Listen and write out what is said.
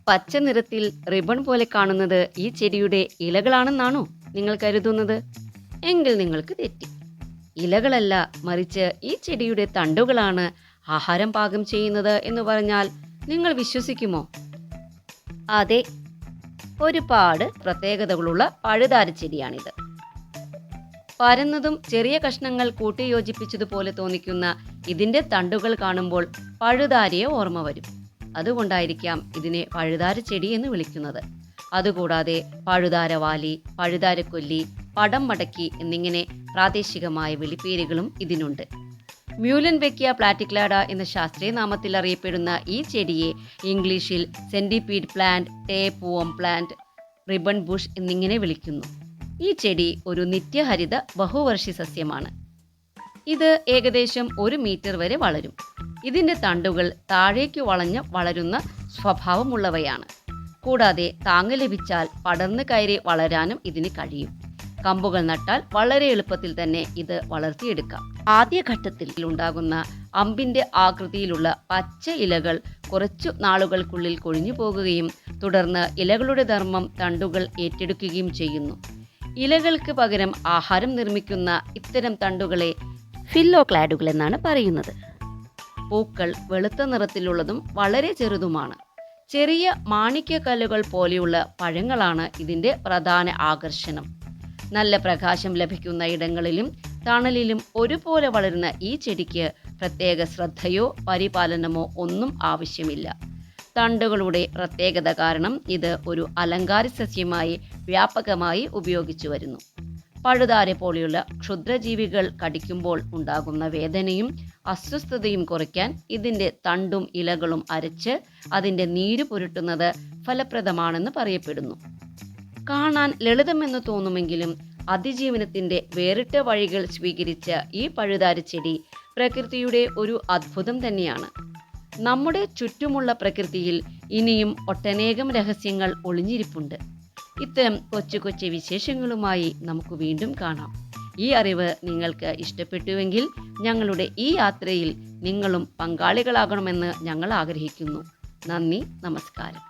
പച്ച നിറത്തിൽ റിബൺ പോലെ കാണുന്നത് ഈ ചെടിയുടെ ഇലകളാണെന്നാണോ നിങ്ങൾ കരുതുന്നത്? എങ്കിൽ നിങ്ങൾക്ക് തെറ്റി. ഇലകളല്ല, മറിച്ച് ഈ ചെടിയുടെ തണ്ടുകളാണ് ആഹാരം പാകം ചെയ്യുന്നത് എന്ന് പറഞ്ഞാൽ നിങ്ങൾ വിശ്വസിക്കുമോ? അതെ, ഒരുപാട് പ്രത്യേകതകളുള്ള പഴുതാര ചെടിയാണിത്. പരന്നതും ചെറിയ കഷ്ണങ്ങൾ കൂട്ടിയോജിപ്പിച്ചതുപോലെ തോന്നിക്കുന്ന ഇതിന്റെ തണ്ടുകൾ കാണുമ്പോൾ പഴുതാരയെ ഓർമ്മ വരും. അതുകൊണ്ടായിരിക്കാം ഇതിനെ പഴുതാര ചെടി എന്ന് വിളിക്കുന്നത്. അതുകൂടാതെ പഴുതാരവാലി, പഴുതാരക്കൊല്ലി, പടം മടക്കി എന്നിങ്ങനെ പ്രാദേശികമായ വിളിപ്പേരുകളും ഇതിനുണ്ട്. മ്യൂലൻബെക്കിയ പ്ലാറ്റിക്ലാഡ എന്ന ശാസ്ത്രീയ നാമത്തിൽ അറിയപ്പെടുന്ന ഈ ചെടിയെ ഇംഗ്ലീഷിൽ centipede plant, tapeworm plant, ribbon bush എന്നിങ്ങനെ വിളിക്കുന്നു. ഈ ചെടി ഒരു നിത്യഹരിത ബഹുവർഷി സസ്യമാണ്. ഇത് ഏകദേശം 1 മീറ്റർ വരെ വളരും. ഇതിന്റെ തണ്ടുകൾ താഴേക്ക് വളഞ്ഞ് വളരുന്ന സ്വഭാവമുള്ളവയാണ്. കൂടാതെ താങ്ങ് ലഭിച്ചാൽ പടർന്നു കയറി വളരാനും ഇതിന് കഴിയും. കമ്പുകൾ നട്ടാൽ വളരെ എളുപ്പത്തിൽ തന്നെ ഇത് വളർത്തിയെടുക്കാം. ആദ്യഘട്ടത്തിൽ ഉണ്ടാകുന്ന അമ്പിന്റെ ആകൃതിയിലുള്ള പച്ച ഇലകൾ കുറച്ചു നാളുകൾക്കുള്ളിൽ കൊഴിഞ്ഞു പോകുകയും തുടർന്ന് ഇലകളുടെ ധർമ്മം തണ്ടുകൾ ഏറ്റെടുക്കുകയും ചെയ്യുന്നു. ഇലകൾക്ക് പകരം ആഹാരം നിർമ്മിക്കുന്ന ഇത്തരം തണ്ടുകളെ ഫില്ലോക്ലാഡുകൾ എന്നാണ് പറയുന്നത്. പൂക്കൾ വെളുത്ത നിറത്തിലുള്ളതും വളരെ ചെറുതുമാണ്. ചെറിയ മാണിക്യക്കല്ലുകൾ പോലെയുള്ള പഴങ്ങളാണ് ഇതിന്റെ പ്രധാന ആകർഷണം. നല്ല പ്രകാശം ലഭിക്കുന്ന ഇടങ്ങളിലും തണലിലും ഒരുപോലെ വളരുന്ന ഈ ചെടിക്ക് പ്രത്യേക ശ്രദ്ധയോ പരിപാലനമോ ഒന്നും ആവശ്യമില്ല. തണ്ടുകളുടെ പ്രത്യേകത കാരണം ഇത് ഒരു അലങ്കാര സസ്യമായി വ്യാപകമായി ഉപയോഗിച്ചു വരുന്നു. പഴുതാര പോലെയുള്ള ക്ഷുദ്രജീവികൾ കടിക്കുമ്പോൾ ഉണ്ടാകുന്ന വേദനയും അസ്വസ്ഥതയും കുറയ്ക്കാൻ ഇതിൻ്റെ തണ്ടും ഇലകളും അരച്ച് അതിൻ്റെ നീര് പുരട്ടുന്നത് ഫലപ്രദമാണെന്ന് പറയപ്പെടുന്നു. കാണാൻ ലളിതമെന്ന് തോന്നുമെങ്കിലും അതിജീവനത്തിൻ്റെ വേറിട്ട വഴികൾ സ്വീകരിച്ച ഈ പഴുതാര ചെടി പ്രകൃതിയുടെ ഒരു അത്ഭുതം തന്നെയാണ്. നമ്മുടെ ചുറ്റുമുള്ള പ്രകൃതിയിൽ ഇനിയും ഒട്ടനേകം രഹസ്യങ്ങൾ ഒളിഞ്ഞിരിപ്പുണ്ട്. ഇത്തരം കൊച്ചു കൊച്ചു വിശേഷങ്ങളുമായി നമുക്ക് വീണ്ടും കാണാം. ഈ അറിവ് നിങ്ങൾക്ക് ഇഷ്ടപ്പെട്ടുവെങ്കിൽ ഞങ്ങളുടെ ഈ യാത്രയിൽ നിങ്ങളും പങ്കാളികളാകണമെന്ന് ഞങ്ങൾ ആഗ്രഹിക്കുന്നു. നന്ദി, നമസ്കാരം.